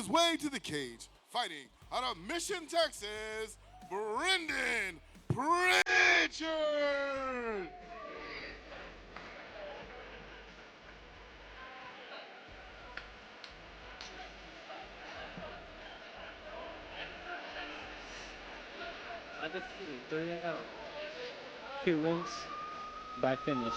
his way to the cage, fighting out of Mission, Texas, Brendan Prichard. Undefeated, 3-0. 2 wins by finish.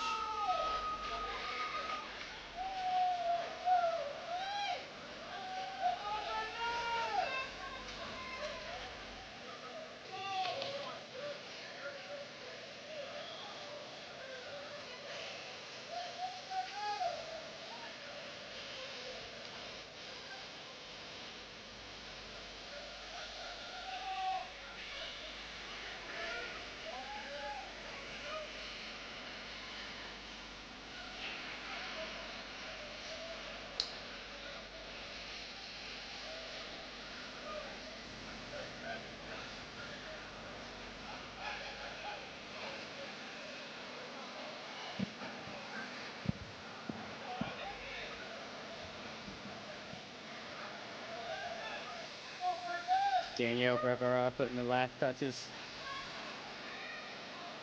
Daniel Rivera putting the last touches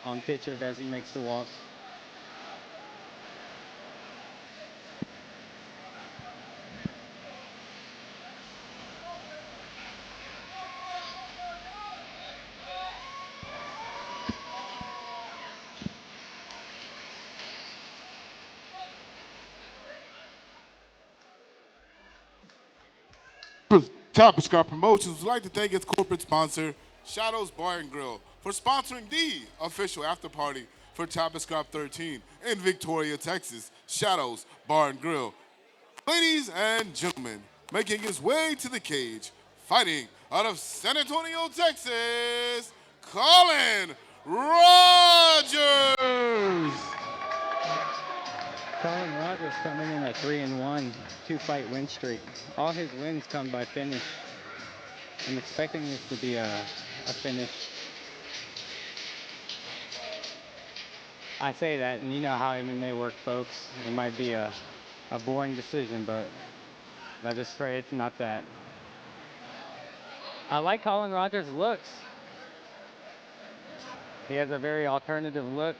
on Prichard as he makes the walk. Tapestry Promotions would like to thank its corporate sponsor, Shadows Bar and Grill, for sponsoring the official after party for Tapestry 13 in Victoria, Texas. Shadows Bar and Grill. Ladies and gentlemen, making his way to the cage, fighting out of San Antonio, Texas, Colin Rogers. Colin Rogers coming in at 3-1, 2-fight win streak. All his wins come by finish. I'm expecting this to be a finish. I say that, and you know how MMA works, folks. It might be a boring decision, but I just pray it's not that. I like Colin Rogers' looks. He has a very alternative look.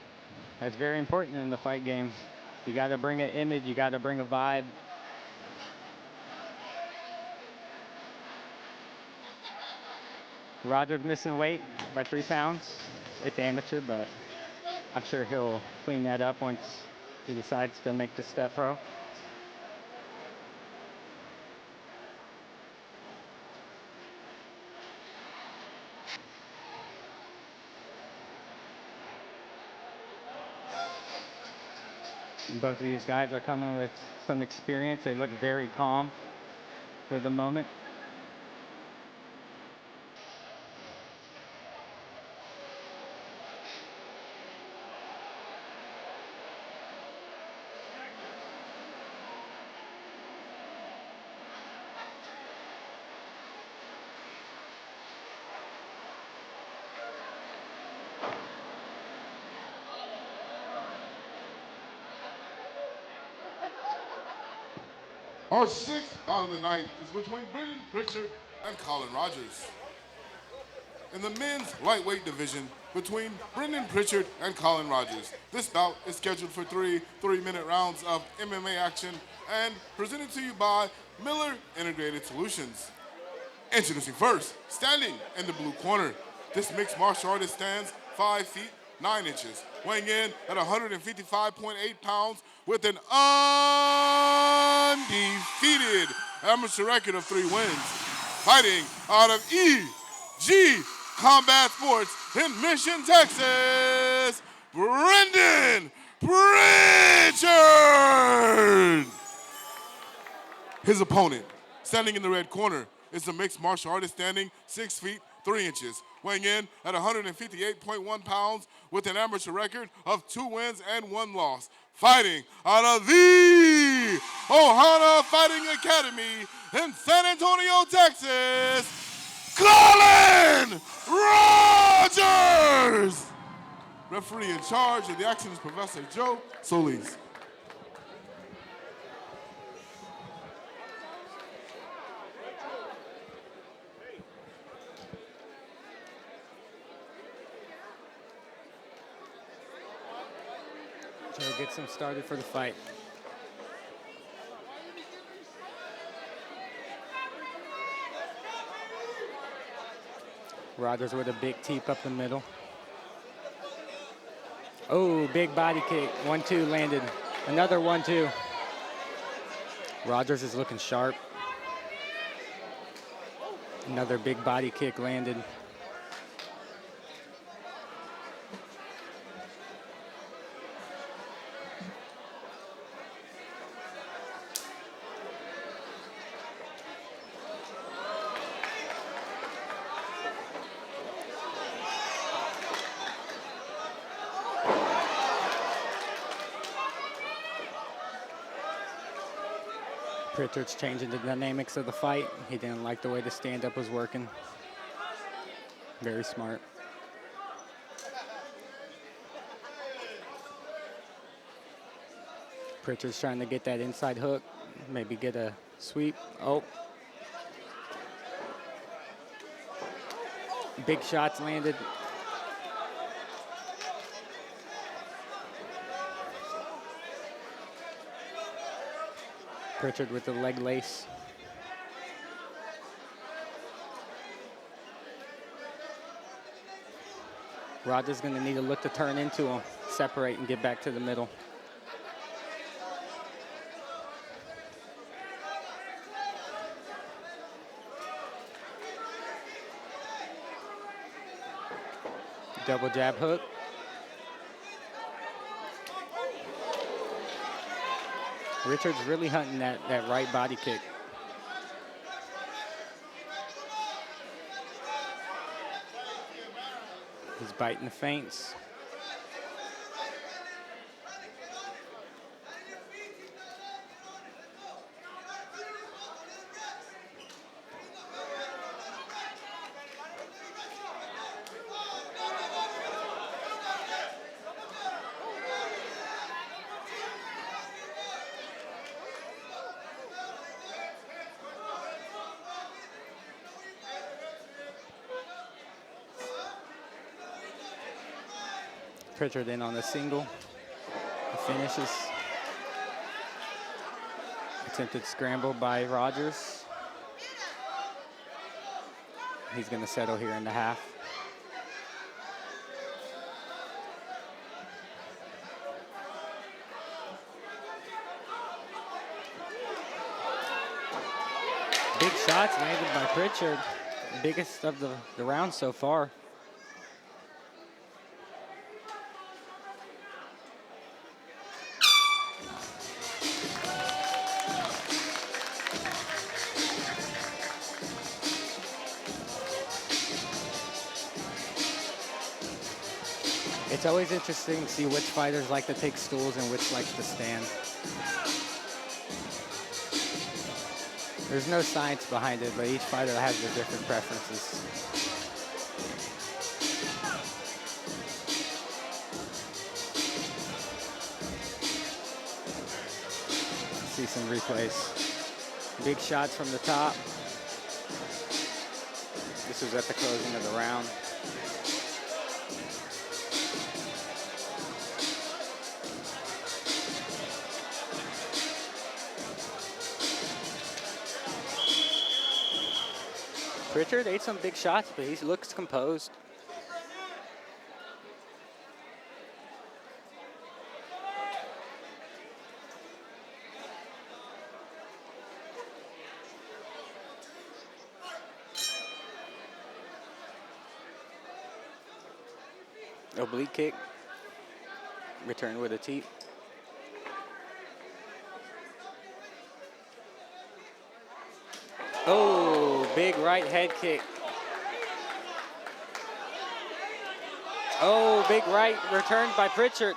That's very important in the fight game. You got to bring an image, you got to bring a vibe. Rogers missing weight by 3 pounds. It's amateur, but I'm sure he'll clean that up once he decides to make the step pro. Both of these guys are coming with some experience. They look very calm for the moment. Our sixth bout of the night is between Brendan Prichard and Colin Rogers. In the men's lightweight division between Brendan Prichard and Colin Rogers. This bout is scheduled for 3 3-minute rounds of MMA action and presented to you by Miller Integrated Solutions. Introducing first, standing in the blue corner, this mixed martial artist stands 5 feet 9 inches, weighing in at 155.8 pounds with an undefeated amateur record of 3 wins. Fighting out of EG Combat Sports in Mission, Texas, Brendan Prichard. His opponent, standing in the red corner, is the mixed martial artist standing 6 feet 3 inches, weighing in at 158.1 pounds with an amateur record of 2 wins and 1 loss. Fighting out of the Ohana Fighting Academy in San Antonio, Texas, Colin Rogers! Referee in charge of the action is Professor Joe Solis. gets him started for the fight. Rogers with a big teep up the middle. Oh, big body kick. 1-2 landed. Another 1-2. Rogers is looking sharp. Another big body kick landed. Prichard's changing the dynamics of the fight. He didn't like the way the stand-up was working. Very smart. Prichard's trying to get that inside hook, maybe get a sweep. Oh. Big shots landed. Prichard with the leg lace. Rogers gonna need to look to turn into him, separate and get back to the middle. Double jab hook. Richard's really hunting that right body kick. He's biting the feints. Prichard in on the single. He finishes. Attempted scramble by Rogers. He's going to settle here in the half. Big shots landed by Prichard. Biggest of the round so far. It's always interesting to see which fighters like to take stools and which likes to stand. There's no science behind it, but each fighter has their different preferences. See some replays. Big shots from the top. This was at the closing of the round. Prichard ate some big shots, but he looks composed. Oblique kick. Return with a teep. Oh, big right head kick. Oh, big right returned by Prichard.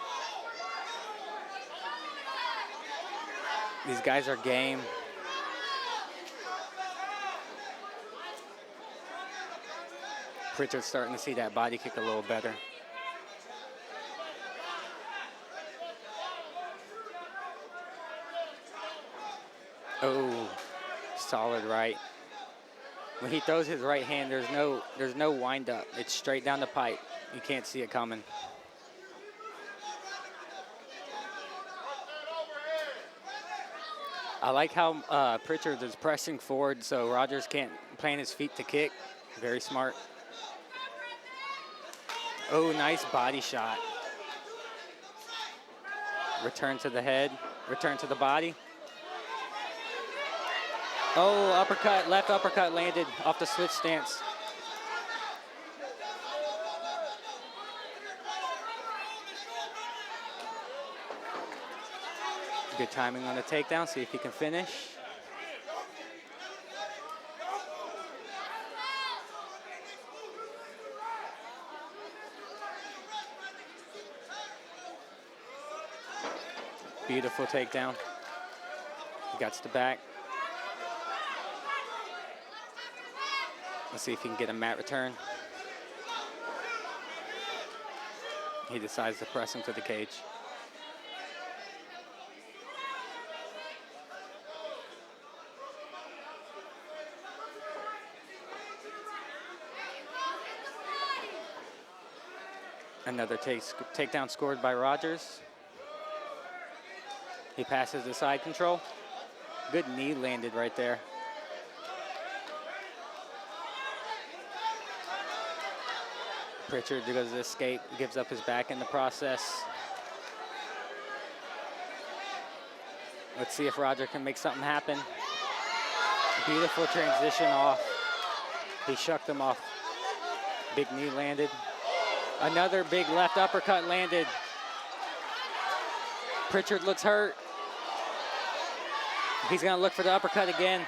These guys are game. Prichard's starting to see that body kick a little better. Oh, solid right. When he throws his right hand, there's no wind up. It's straight down the pipe. You can't see it coming. I like how Prichard is pressing forward so Rogers can't plant his feet to kick. Very smart. Oh, nice body shot. Return to the head, return to the body. Oh, uppercut, left uppercut landed off the switch stance. Good timing on the takedown, see if he can finish. Beautiful takedown. He gets the back. Let's see if he can get a mat return. He decides to press him to the cage. Another takedown scored by Rogers. He passes the side control. Good knee landed right there. Prichard goes to escape, gives up his back in the process. Let's see if Roger can make something happen. Beautiful transition off. He shucked him off. Big knee landed. Another big left uppercut landed. Prichard looks hurt. He's gonna look for the uppercut again.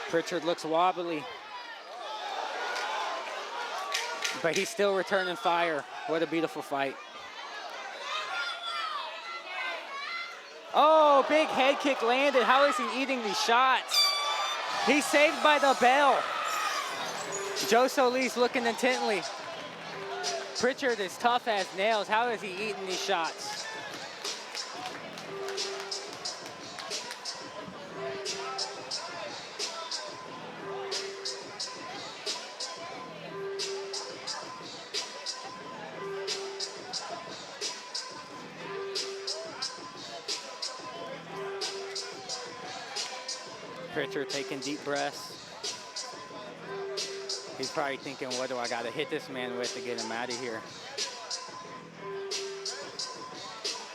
Prichard looks wobbly. But he's still returning fire. What a beautiful fight. Oh, big head kick landed. How is he eating these shots? He's saved by the bell. Joe Solis looking intently. Prichard is tough as nails. How is he eating these shots? Prichard taking deep breaths. He's probably thinking, what do I got to hit this man with to get him out of here?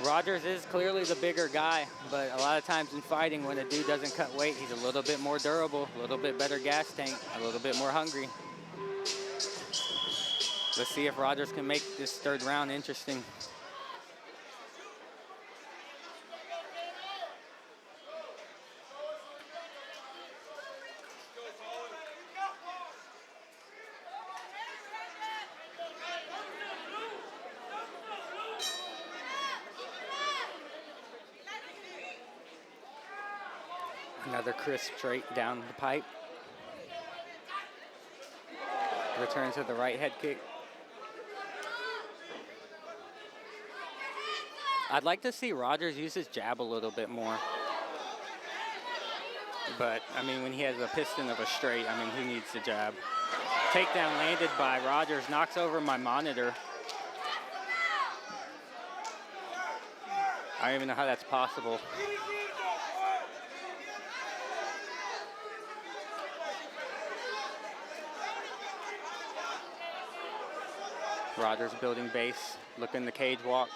Rogers is clearly the bigger guy, but a lot of times in fighting, when a dude doesn't cut weight, he's a little bit more durable, a little bit better gas tank, a little bit more hungry. Let's see if Rogers can make this third round interesting. Another crisp straight down the pipe. Return to the right head kick. I'd like to see Rogers use his jab a little bit more. But, I mean, when he has a piston of a straight, I mean, who needs the jab? Takedown landed by Rogers, knocks over my monitor. I don't even know how that's possible. Rogers building base, looking the cage walk.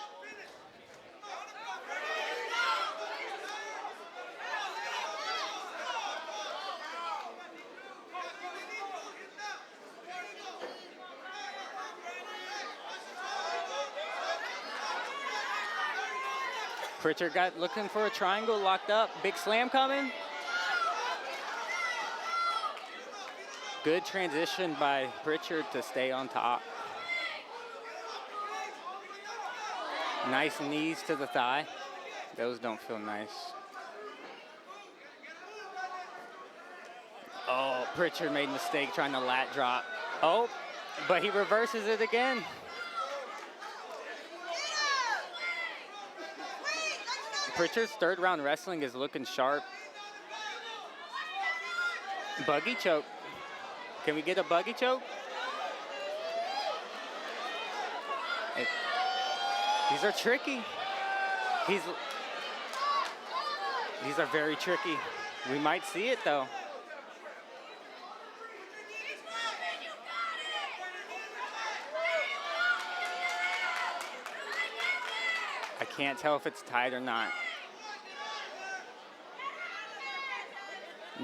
Prichard got looking for a triangle, locked up. Big slam coming. Good transition by Prichard to stay on top. Nice knees to the thigh. Those don't feel nice. Oh, Prichard made a mistake trying to lat drop. Oh, but he reverses it again. Prichard's third round wrestling is looking sharp. Buggy choke. Can we get a buggy choke? These are tricky. He's, these are very tricky. We might see it though. I can't tell if it's tied or not.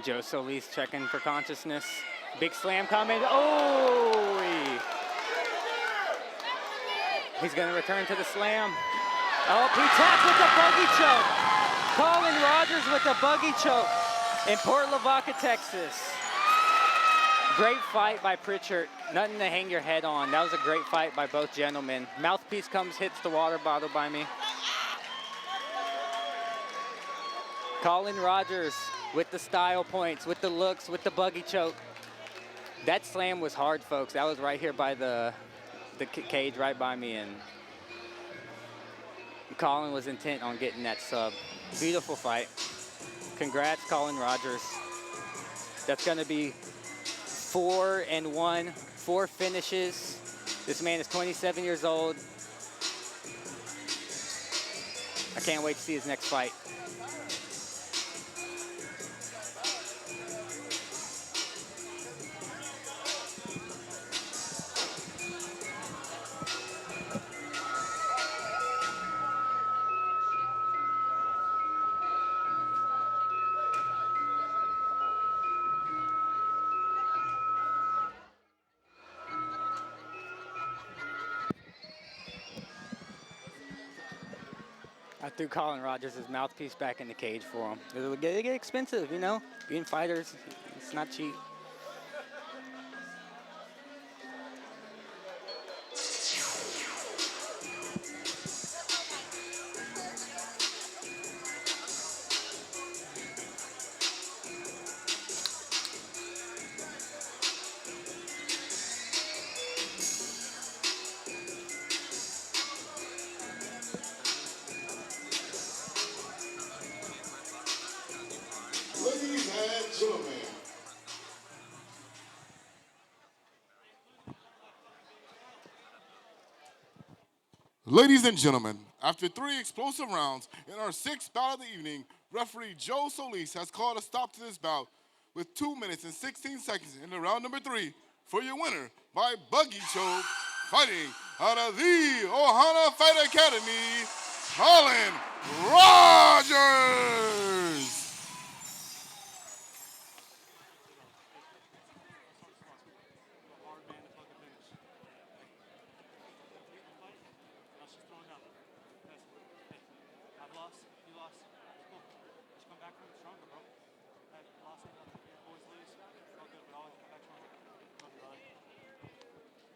Joe Solis checking for consciousness. Big slam coming. Oh! He's going to return to the slam. Oh, he taps with the buggy choke. Colin Rogers with the buggy choke in Port Lavaca, Texas. Great fight by Prichard. Nothing to hang your head on. That was a great fight by both gentlemen. Mouthpiece comes, hits the water bottle by me. Colin Rogers with the style points, with the looks, with the buggy choke. That slam was hard, folks. That was right here by the cage right by me, and Colin was intent on getting that sub. Beautiful fight. Congrats, Colin Rogers. That's gonna be 4-1, 4 finishes. This man is 27 years old. I can't wait to see his next fight. I threw Colin Rogers' mouthpiece back in the cage for him. They get expensive, you know? Being fighters, it's not cheap. Ladies and gentlemen, ladies and gentlemen, after 3 explosive rounds in our 6th bout of the evening, referee Joe Solis has called a stop to this bout with 2 minutes and 16 seconds into round number 3 for your winner by buggy choke, fighting out of the Ohana Fight Academy, Colin Rogers.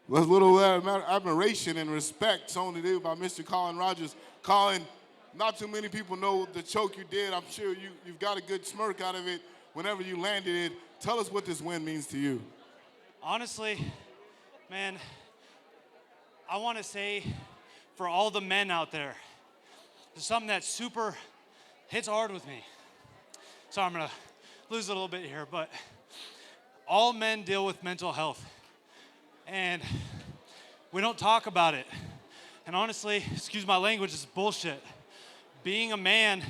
With little admiration and respect shown today by Mr. Colin Rogers. Colin, not too many people know the choke you did. I'm sure you've got a good smirk out of it whenever you landed it. Tell us what this win means to you. Honestly, man, I want to say for all the men out there, there's something that super hits hard with me. Sorry, I'm going to lose a little bit here, but all men deal with mental health. And we don't talk about it. And honestly, excuse my language, it's bullshit. Being a man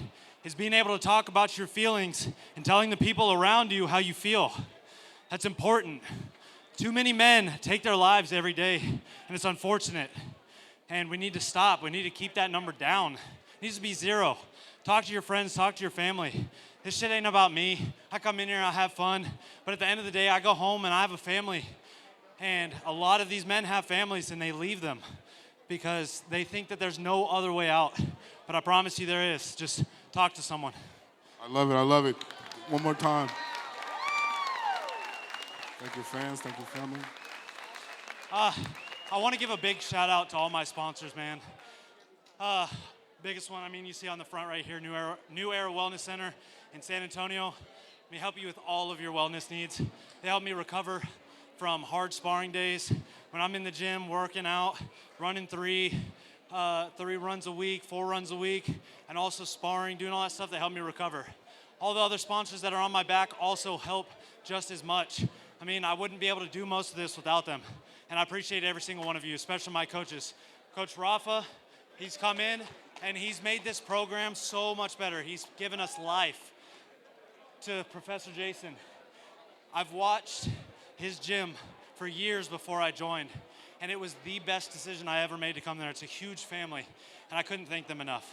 is being able to talk about your feelings and telling the people around you how you feel. That's important. Too many men take their lives every day, and it's unfortunate. And we need to stop. We need to keep that number down. It needs to be 0. Talk to your friends, talk to your family. This shit ain't about me. I come in here, I have fun, but at the end of the day, I go home and I have a family. And a lot of these men have families and they leave them because they think that there's no other way out. But I promise you there is. Just talk to someone. I love it, I love it. One more time. Thank your fans, thank your family. I want to give a big shout out to all my sponsors, man. Biggest one, I mean, you see on the front right here, New Era Wellness Center in San Antonio. They help you with all of your wellness needs. They help me recover from hard sparring days when I'm in the gym working out, running 3 runs a week, 4 runs a week, and also sparring, doing all that stuff that help me recover. All the other sponsors that are on my back also help just as much. I mean, I wouldn't be able to do most of this without them. And I appreciate every single one of you, especially my coaches. Coach Rafa, he's come in and he's made this program so much better. He's given us life. To Professor Jason, I've watched his gym for years before I joined, and it was the best decision I ever made to come there. It's a huge family, and I couldn't thank them enough.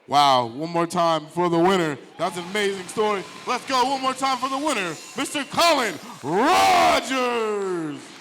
Wow, one more time for the winner. That's an amazing story. Let's go one more time for the winner, Mr. Colin Rogers.